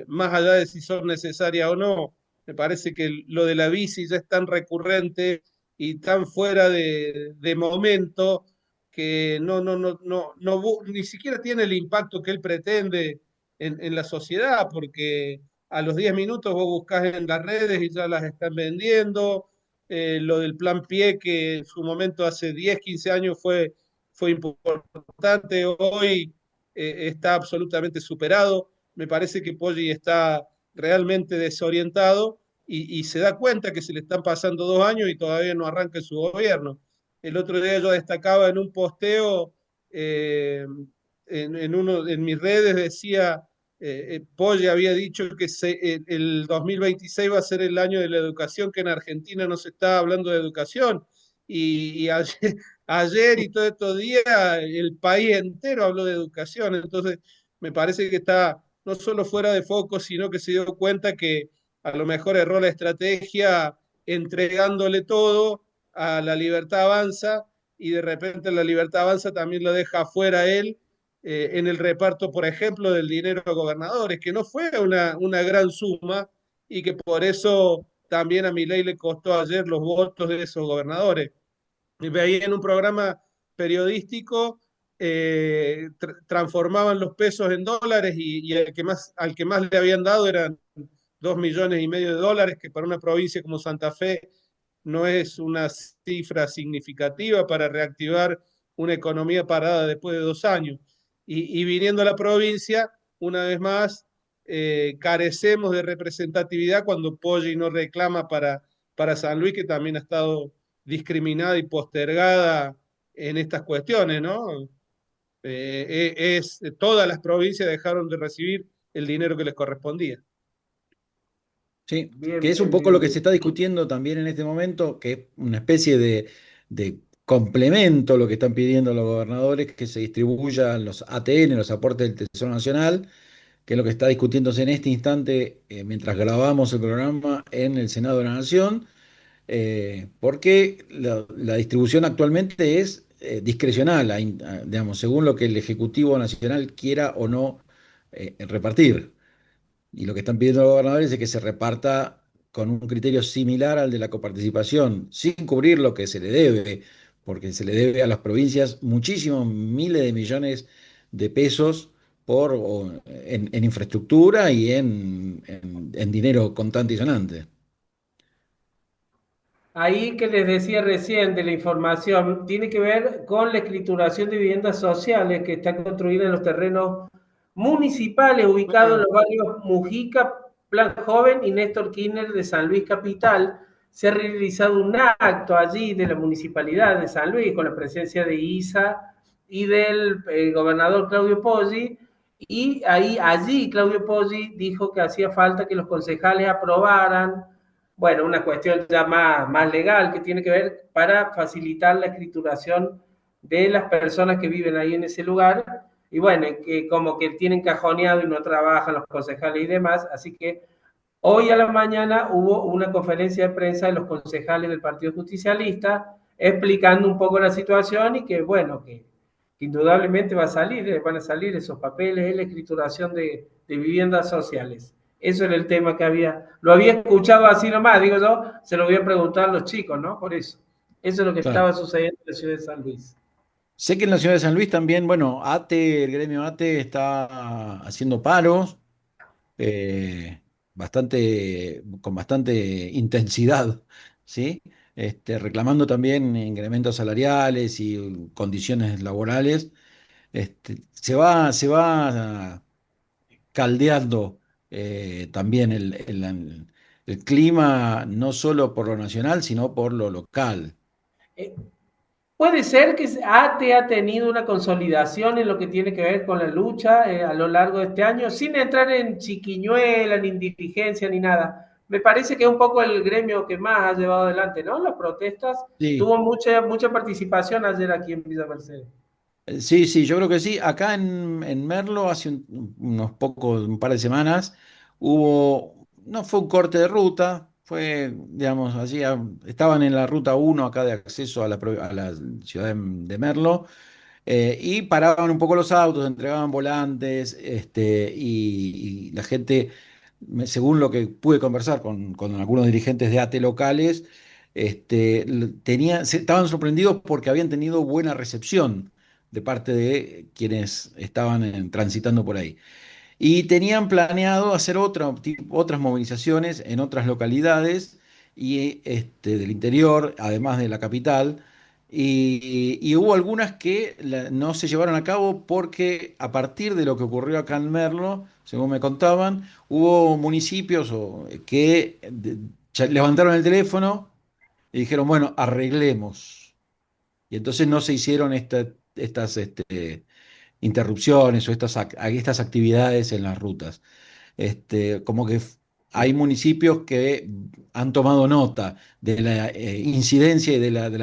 Más allá de si son necesarias o no, me parece que lo de la bici ya es tan recurrente y tan fuera de momento que ni siquiera tiene el impacto que él pretende en la sociedad, porque a los 10 minutos vos buscás en las redes y ya las están vendiendo. Lo del plan PIE, que en su momento hace 10 15 años fue importante, hoy está absolutamente superado. Me parece que Poggi está realmente desorientado y se da cuenta que se le están pasando 2 años y todavía no arranca su gobierno. El otro día yo destacaba en un posteo, en mis redes decía, Poggi había dicho que el 2026 va a ser el año de la educación, que en Argentina no se está hablando de educación. Y ayer y todos estos días el país entero habló de educación. Entonces, me parece que está no solo fuera de foco, sino que se dio cuenta que a lo mejor erró la estrategia entregándole todo a la Libertad Avanza, y de repente la Libertad Avanza también lo deja afuera él, en el reparto, por ejemplo, del dinero a gobernadores, que no fue una gran suma y que por eso también a Milei le costó ayer los votos de esos gobernadores. Y veía en un programa periodístico, transformaban los pesos en dólares y al que más le habían dado eran 2,5 millones de dólares, que para una provincia como Santa Fe no es una cifra significativa para reactivar una economía parada después de 2 años. Y viniendo a la provincia, una vez más, carecemos de representatividad cuando Poggi no reclama para San Luis, que también ha estado discriminada y postergada en estas cuestiones, ¿no? Todas las provincias dejaron de recibir el dinero que les correspondía. Sí, que Bien, es un bien, poco bien, lo que bien. se está discutiendo también en este momento, que es una especie de complemento lo que están pidiendo los gobernadores, que se distribuyan los ATN, los aportes del Tesoro Nacional, que es lo que está discutiéndose en este instante, mientras grabamos el programa en el Senado de la Nación, porque la distribución actualmente es discrecional, digamos, según lo que el Ejecutivo Nacional quiera o no repartir. Y lo que están pidiendo los gobernadores es que se reparta con un criterio similar al de la coparticipación, sin cubrir lo que se le debe, porque se le debe a las provincias muchísimos miles de millones de pesos en infraestructura y en dinero contante y sonante. Ahí que les decía recién de la información, tiene que ver con la escrituración de viviendas sociales que están construidas en los terrenos municipales ubicados en Ah, los barrios Mujica, Plan Joven y Néstor Kirchner de San Luis Capital. Se ha realizado un acto allí de la municipalidad de San Luis con la presencia de ISA y del gobernador Claudio Poggi. Y allí Claudio Poggi dijo que hacía falta que los concejales aprobaran bueno, una cuestión ya más legal que tiene que ver para facilitar la escrituración de las personas que viven ahí en ese lugar. Y bueno, que como que tienen cajoneado y no trabajan los concejales y demás. Así que hoy a la mañana hubo una conferencia de prensa de los concejales del Partido Justicialista explicando un poco la situación y que, bueno, que indudablemente van a salir esos papeles en la escrituración de viviendas sociales. Eso era el tema que había, lo había escuchado así nomás, digo yo, se lo voy a preguntar a los chicos, ¿no? Por eso. Eso es lo que Claro. estaba sucediendo en la ciudad de San Luis. Sé que en la ciudad de San Luis también, bueno, ATE, el gremio ATE está haciendo paros con bastante intensidad, ¿sí? Reclamando también incrementos salariales y condiciones laborales. Se va caldeando también el clima, no solo por lo nacional, sino por lo local. Eh, Puede ser que ATE ha tenido una consolidación en lo que tiene que ver con la lucha a lo largo de este año, sin entrar en chiquiñuela, ni dirigencia, ni nada. Me parece que es un poco el gremio que más ha llevado adelante, ¿no? Las protestas. Sí. Tuvo mucha participación ayer aquí en Villa Mercedes. Sí, sí, yo creo que sí. Acá en Merlo, hace un par de semanas, no fue un corte de ruta, fue, digamos, estaban en la ruta uno acá de acceso a la ciudad de Merlo, y paraban un poco los autos, entregaban volantes, y la gente, según lo que pude conversar con algunos dirigentes de ATE locales, estaban sorprendidos porque habían tenido buena recepción de parte de quienes estaban transitando por ahí. Y tenían planeado hacer otras movilizaciones en otras localidades del interior, además de la capital. Y hubo algunas que no se llevaron a cabo porque a partir de lo que ocurrió acá en Merlo, según me contaban, hubo municipios levantaron el teléfono y dijeron, bueno, arreglemos. Y entonces no se hicieron estas interrupciones o estas actividades en las rutas. Como que hay municipios que han tomado nota de la incidencia y de la de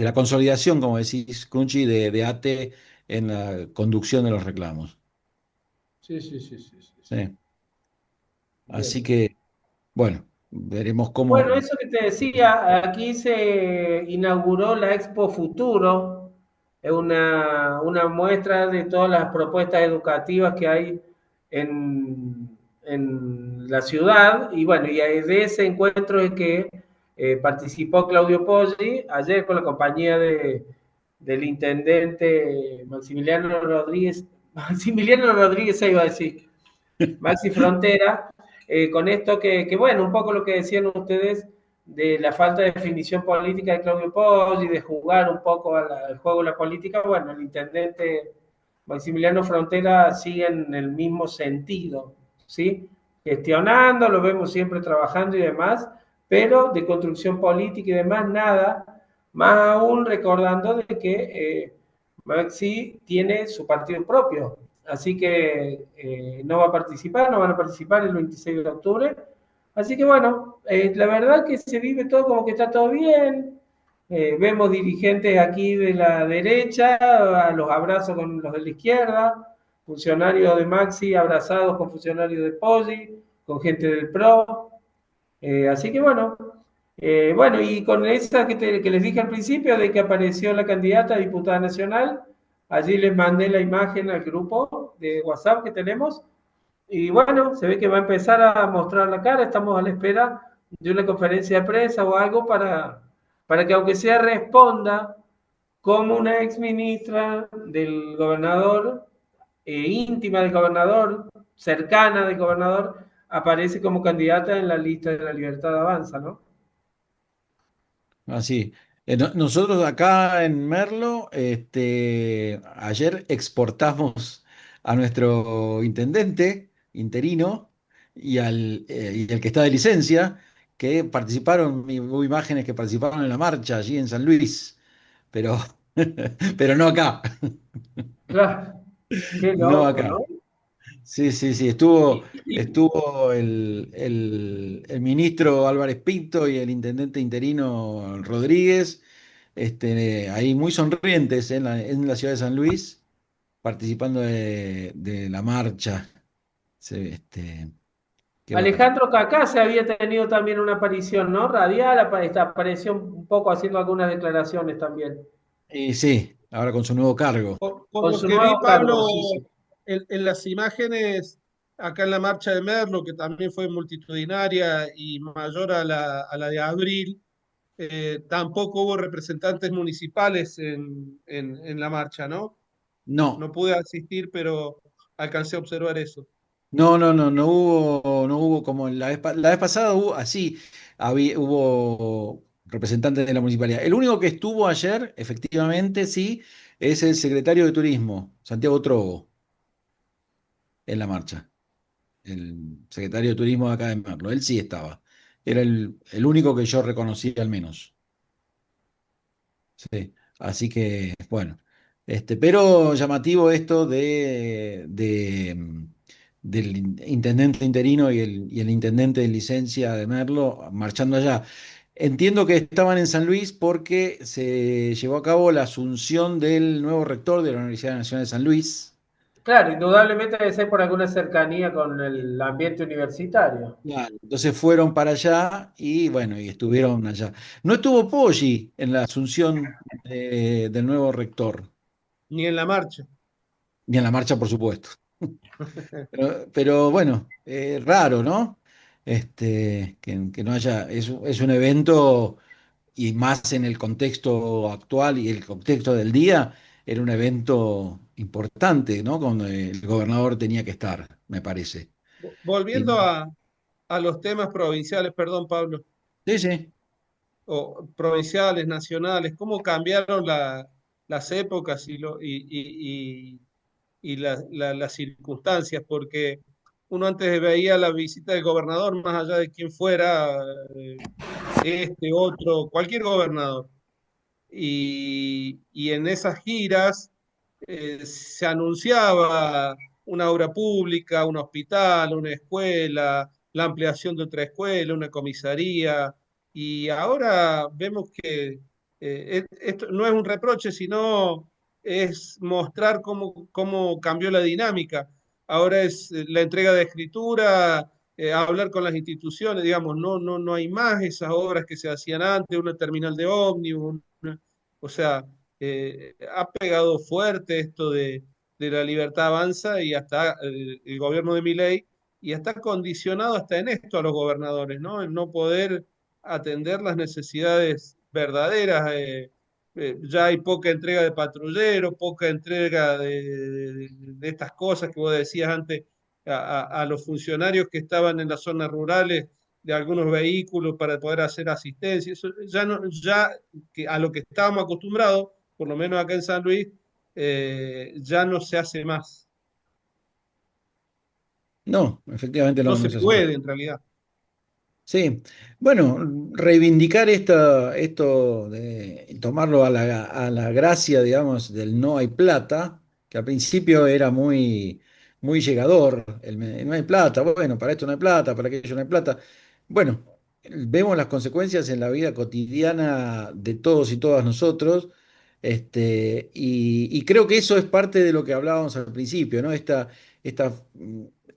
la consolidación, como decís, Crunchy, de ATE en la conducción de los reclamos. Sí, sí, sí, sí, sí, sí. Sí. Así Bien. que, bueno, veremos Bueno, cómo. eso que te decía, aquí se inauguró la Expo Futuro, es una muestra de todas las propuestas educativas que hay en la ciudad. Y bueno, y de ese encuentro es que participó Claudio Poggi ayer con la compañía del intendente Maximiliano Rodríguez se iba a decir, Maxi Frontera, con esto bueno, un poco lo que decían ustedes de la falta de definición política de Claudio Poggi, de jugar un poco al juego de la política, bueno, el intendente Maximiliano Frontera sigue en el mismo sentido, ¿sí? Gestionando, lo vemos siempre trabajando y demás, pero de construcción política y demás, nada, más aún recordando de que Maxi tiene su partido propio, así que no va a participar, no van a participar el 26 de octubre. Así que bueno, la verdad que se vive todo como que está todo bien. Vemos dirigentes aquí de la derecha, a los abrazos con los de la izquierda, funcionarios de Maxi abrazados con funcionarios de Poggi, con gente del PRO. Así que bueno, y con esa que les dije al principio de que apareció la candidata a diputada nacional, allí les mandé la imagen al grupo de WhatsApp que tenemos. Y bueno, se ve que va a empezar a mostrar la cara, estamos a la espera de una conferencia de prensa o algo para que aunque sea responda como una ex ministra del gobernador, íntima del gobernador, cercana del gobernador, aparece como candidata en la lista de la Libertad Avanza, ¿no? Así. Nosotros acá en Merlo, ayer exportamos a nuestro intendente interino y al que está de licencia, que participaron, hubo imágenes que participaron en la marcha allí en San Luis, pero, pero no acá, Claro, qué no loco, acá. ¿no? Sí, sí, sí, Y estuvo el ministro Álvarez Pinto y el intendente interino Rodríguez, ahí muy sonrientes en la ciudad de San Luis, participando de la marcha. Sí, qué bárbaro. Alejandro Cacá se había tenido también una aparición, ¿no? Radial, apareció un poco haciendo algunas declaraciones también. Y sí, ahora con su nuevo cargo. Por Con lo su que vi, nuevo cargo, Pablo, sí, sí. en las imágenes acá en la marcha de Merlo, que también fue multitudinaria y mayor a la de abril, tampoco hubo representantes municipales en la marcha, ¿no? No, No pude asistir, pero alcancé a observar eso. no, no, no, no hubo como la vez pasada hubo así, hubo representantes de la municipalidad. El único que estuvo ayer, efectivamente, sí, es el secretario de Turismo, Santiago Trogo, en la marcha. El secretario de Turismo de acá de Merlo. Él sí estaba. Era el único que yo reconocí al menos. Sí, así que, bueno, pero llamativo esto del intendente interino y el intendente de licencia de Merlo marchando allá. Entiendo que estaban en San Luis porque se llevó a cabo la asunción del nuevo rector de la Universidad Nacional de San Luis. Claro, indudablemente debe ser por alguna cercanía con el ambiente universitario. Claro. Entonces fueron para allá y bueno, y estuvieron allá. No estuvo Poggi en la asunción del nuevo rector, Ni en la marcha. ni en la marcha, por supuesto. Pero bueno, raro, ¿no? Que no haya, es un evento, y más en el contexto actual y el contexto del día, era un evento importante, ¿no? Donde el gobernador tenía que estar, me parece. Y Volviendo no- a los temas provinciales, perdón, Pablo, sí, sí. o provinciales, nacionales, cómo cambiaron las épocas y las circunstancias, porque uno antes veía la visita del gobernador más allá de quién fuera, otro, cualquier gobernador. Y en esas giras se anunciaba una obra pública, un hospital, una escuela, la ampliación de otra escuela, una comisaría, y ahora vemos que esto no es un reproche, sino es mostrar cómo cambió la dinámica. Ahora es la entrega de escritura, hablar con las instituciones, digamos, no hay más esas obras que se hacían antes, una terminal de ómnibus, o sea, ha pegado fuerte esto de la libertad avanza y hasta el gobierno de Milei y está condicionado hasta en esto a los gobernadores, ¿no? El no poder atender las necesidades verdaderas. Ya hay poca entrega de patrulleros, poca entrega de estas cosas que vos decías antes a los funcionarios que estaban en las zonas rurales de algunos vehículos para poder hacer asistencia. Eso ya no, ya que a lo que estábamos acostumbrados, por lo menos acá en San Luis, ya no se hace más. No, efectivamente No no, se no se hace más. puede en realidad. Sí, bueno, reivindicar esto de tomarlo a la gracia, digamos, del no hay plata, que al principio era muy llegador, no hay plata, bueno, para esto no hay plata, para aquello no hay plata. Bueno, vemos las consecuencias en la vida cotidiana de todos y todas nosotros, y creo que eso es parte de lo que hablábamos al principio, ¿no? Esta,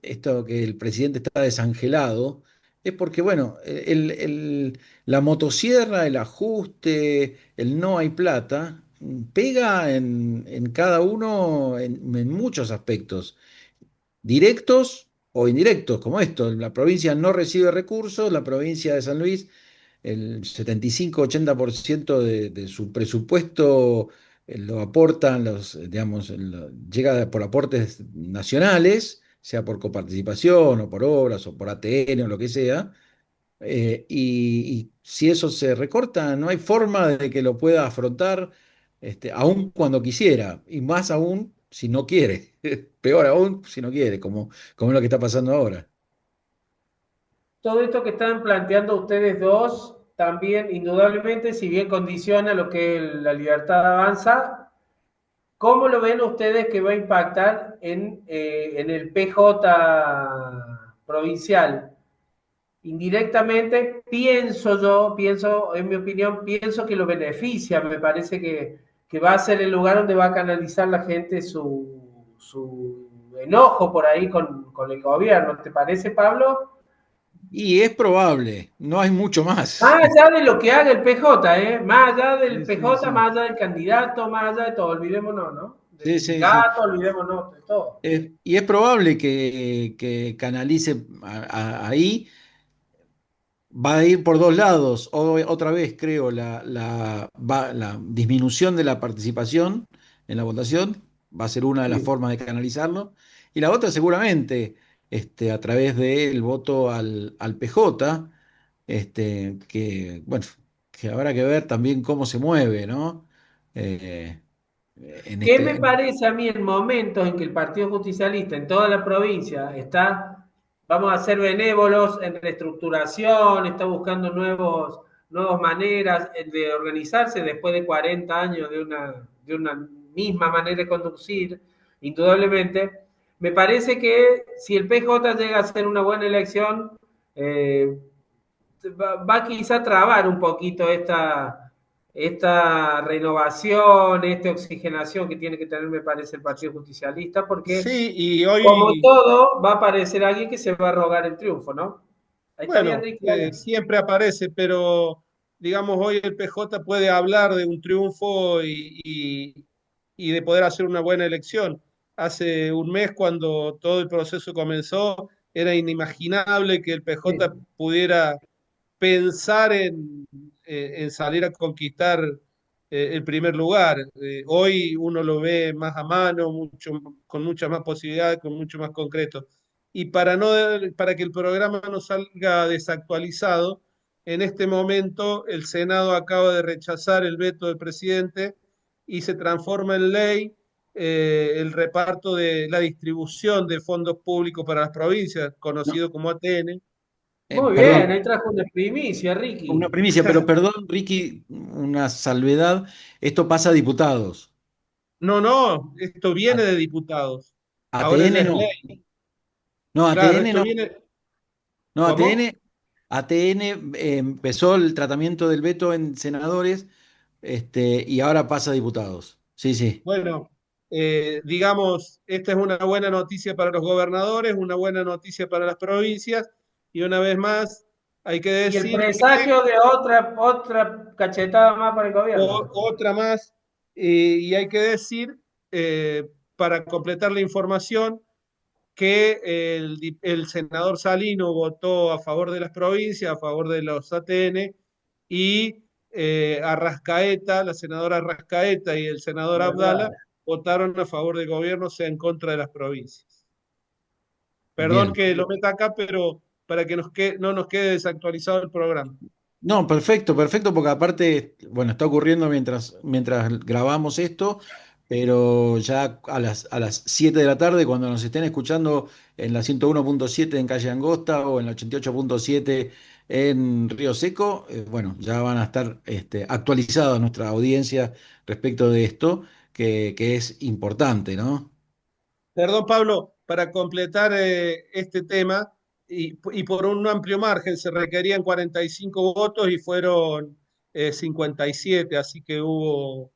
esto que el presidente está desangelado es porque, bueno, la motosierra, el ajuste, el no hay plata, pega en cada uno en muchos aspectos, directos o indirectos, como esto. La provincia no recibe recursos, la provincia de San Luis, el 75-80% de su presupuesto lo aportan digamos, llega por aportes nacionales, sea por coparticipación o por obras o por ATN o lo que sea. Y si eso se recorta, no hay forma de que lo pueda afrontar, aun cuando quisiera, y más aún si no quiere, peor aún si no quiere, como es lo que está pasando ahora. Todo esto que están planteando ustedes dos también, indudablemente, si bien condiciona lo que es la libertad avanza, ¿Cómo lo ven ustedes que va a impactar en el PJ provincial? Indirectamente, pienso, en mi opinión, pienso que lo beneficia, me parece que va a ser el lugar donde va a canalizar la gente su enojo por ahí con el gobierno. ¿Te parece, Pablo? Y es probable, no hay mucho más. Más allá de lo que haga el PJ, ¿eh? Más allá del Sí, sí, PJ, sí. más allá del candidato, más allá de todo, olvidémonos, ¿no? Del Sí, sí, sí. sindicato, olvidémonos de todo. Y es probable que canalice ahí. Va a ir por dos lados. Otra vez, creo, la disminución de la participación en la votación va a ser una de las Sí. formas de canalizarlo. Y la otra, seguramente, a través del voto al PJ, bueno, que habrá que ver también cómo se mueve, ¿no? Eh, en ¿Qué me este. parece a mí en momentos en que el Partido Justicialista en toda la provincia está, vamos a ser benévolos en reestructuración, está buscando nuevas maneras de organizarse después de 40 años de una misma manera de conducir, indudablemente, me parece que si el PJ llega a ser una buena elección, eh, va quizá a trabar un poquito esta renovación, esta oxigenación que tiene que tener, me parece, el Partido Justicialista, porque Sí, y como hoy, todo, va a aparecer alguien que se va a rogar el triunfo, ¿no? Ahí está bien, bueno, Ricky, dale. siempre aparece, pero digamos, hoy el PJ puede hablar de un triunfo y de poder hacer una buena elección. Hace un mes, cuando todo el proceso comenzó, era inimaginable que el PJ Sí. pudiera pensar en salir a conquistar el primer lugar. Hoy uno lo ve más a mano, con muchas más posibilidades, con mucho más concreto. Y para que el programa no salga desactualizado, en este momento el Senado acaba de rechazar el veto del presidente y se transforma en ley el reparto de la distribución de fondos públicos para las provincias, No, conocido como ATN. Muy bien, perdón, ahí trajo una primicia, una Ricky. primicia, pero perdón, Ricky, una salvedad. Esto pasa a diputados. No, no, esto viene A- de diputados. Ahora ya ATN es no. ley. No, Claro, ATN esto no. viene. No, ¿Cómo? ATN empezó el tratamiento del veto en senadores, y ahora pasa a diputados. Sí, sí. Bueno, digamos, esta es una buena noticia para los gobernadores, una buena noticia para las provincias, y una vez más hay que Y el decir que presagio de otra cachetada más para el gobierno. otra más, y hay que decir, para completar la información, que el senador Salino votó a favor de las provincias, a favor de los ATN, y Arrascaeta, la senadora Arrascaeta y el senador Abdala ¿Verdad? votaron a favor del gobierno, o sea, en contra de las provincias. Perdón Bien. que lo meta acá, pero para que no nos quede desactualizado el programa. No, perfecto, perfecto, porque aparte, bueno, está ocurriendo mientras grabamos esto, pero ya a las 7 de la tarde, cuando nos estén escuchando en la 101.7 en Calle Angosta o en la 88.7 en Río Seco, bueno, ya van a estar actualizadas nuestra audiencia respecto de esto, que es importante, ¿no? Perdón, Pablo, para completar este tema, y por un amplio margen, se requerían 45 votos y fueron 57, así que hubo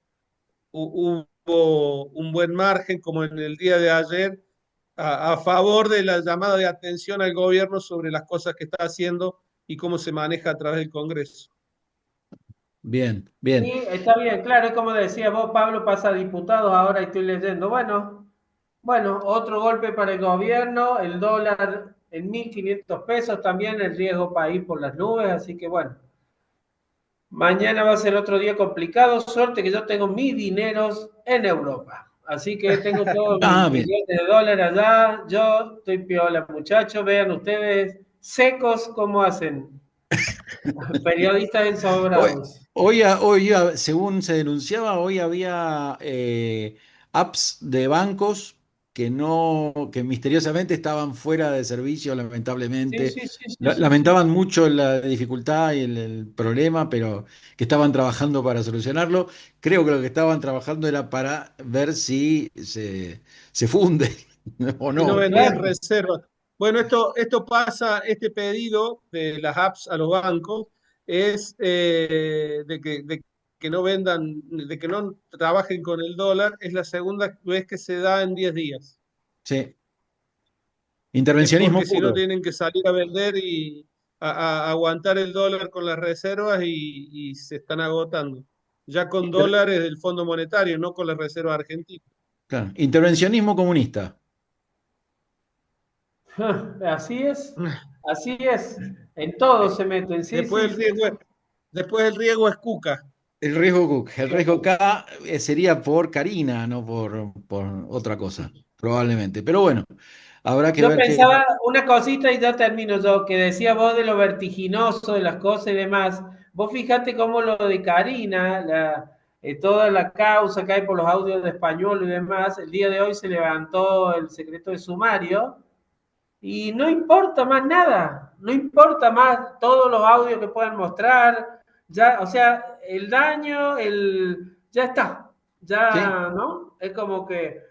un buen margen, como en el día de ayer, a favor de la llamada de atención al gobierno sobre las cosas que está haciendo y cómo se maneja a través del Congreso. Bien, Sí, bien. está bien, claro, es como decía vos, Pablo, pasa a diputados, ahora estoy leyendo. Bueno, otro golpe para el gobierno, el dólar en 1.500 pesos también, el riesgo para ir por las nubes, así que bueno, mañana va a ser otro día complicado, suerte que yo tengo mis dineros en Europa, así que tengo todos mis Ah, bien. millones de dólares allá, yo estoy piola, muchachos, vean ustedes, secos como hacen, periodistas Hoy, ensobrados. según se denunciaba, hoy había apps de bancos que misteriosamente estaban fuera de servicio, Sí, lamentablemente. sí, sí, sí, sí, sí. Lamentaban mucho la dificultad y el problema, pero que estaban trabajando para solucionarlo. Creo que lo que estaban trabajando era para ver si se funde o Si no no. vendían Claro. reservas. Bueno, esto pasa, este pedido de las apps a los bancos es de que no vendan, de que no trabajen con el dólar, es la segunda vez que se da en 10 días. Sí, Es intervencionismo porque si no puro. tienen que salir a vender y a aguantar el dólar con las reservas y se están agotando. Ya con Inter- dólares del Fondo Monetario, no con las reservas argentinas. claro, intervencionismo comunista. Así es, así es. En todo Eh, se meten, sí, Después sí, el sí, riesgo es, sí. después el riesgo es Cuca. El riesgo Cook. El riesgo K sería por Karina, no por otra cosa, probablemente. Pero bueno, habrá que Yo ver qué. pensaba una cosita y ya termino yo, que decía vos de lo vertiginoso de las cosas y demás. Vos fíjate cómo lo de Karina, toda la causa que hay por los audios de español y demás, el día de hoy se levantó el secreto de sumario y no importa más nada, no importa más todos los audios que puedan mostrar, ya, o sea, el daño, ya está, Sí, ya, ¿no? Es como que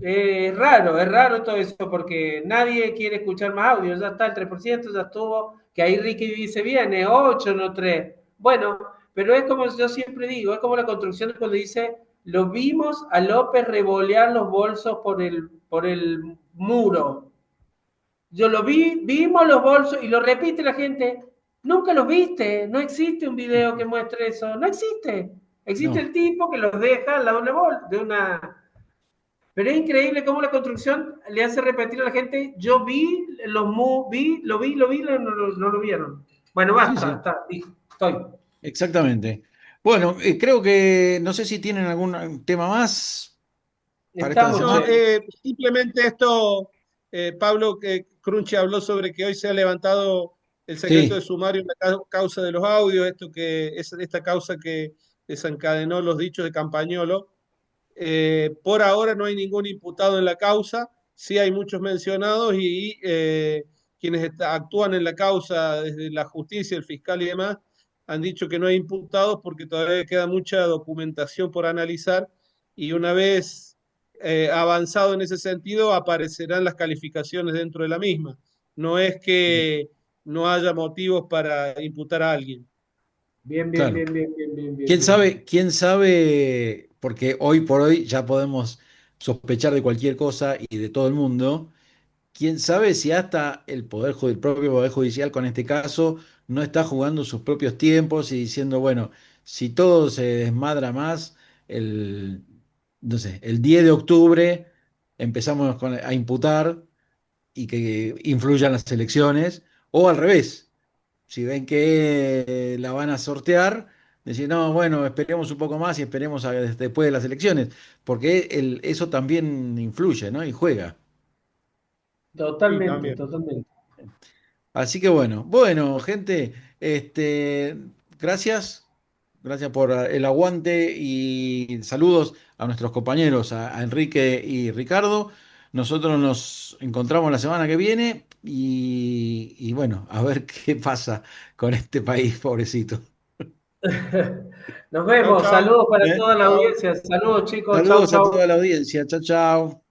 es raro todo eso, porque nadie quiere escuchar más audios, ya está el 3% ya estuvo, que ahí Ricky dice, viene 8 no 3. Bueno, pero es como yo siempre digo, es como la construcción cuando dice, lo vimos a López revolear los bolsos por el muro. Yo lo vi, vimos los bolsos y lo repite la gente. Nunca los viste, no existe un video que muestre eso, no existe. Existe no. el tipo que los deja al lado de una. Pero es increíble cómo la construcción le hace repetir a la gente, yo vi, no lo vieron. Bueno, Sí, basta, sí, está, estoy. exactamente. Bueno, creo que no sé si tienen algún tema más para esta Estamos, No, semana. che. simplemente esto, Pablo, que Crunchi habló sobre que hoy se ha levantado el secreto de Sí, sumario en la causa de los audios, esta causa que desencadenó los dichos de Campañolo. Por ahora no hay ningún imputado en la causa, sí hay muchos mencionados y quienes actúan en la causa desde la justicia, el fiscal y demás, han dicho que no hay imputados porque todavía queda mucha documentación por analizar y una vez avanzado en ese sentido aparecerán las calificaciones dentro de la misma. No es que no haya motivos para imputar a alguien. Bien, bien, claro. bien, bien, bien, bien, bien, ¿Quién bien. sabe? ¿Quién sabe? Porque hoy por hoy ya podemos sospechar de cualquier cosa y de todo el mundo. ¿Quién sabe si hasta el propio Poder Judicial con este caso no está jugando sus propios tiempos y diciendo, bueno, si todo se desmadra más, el, no sé, el 10 de octubre empezamos a imputar y que influyan las elecciones, o al revés, si ven que la van a sortear, decir, no, bueno, esperemos un poco más y esperemos después de las elecciones, porque eso también influye, ¿no? Y juega. Sí, Totalmente, también. totalmente. Así que bueno, gente, gracias, gracias por el aguante y saludos a nuestros compañeros, a Enrique y Ricardo. Nosotros nos encontramos la semana que viene y bueno, a ver qué pasa con este país, pobrecito. Nos Chau, vemos, chau. saludos para ¿Eh? toda la Chau. audiencia, saludos chicos, chau, Saludos a chau. toda la audiencia, chao, chao.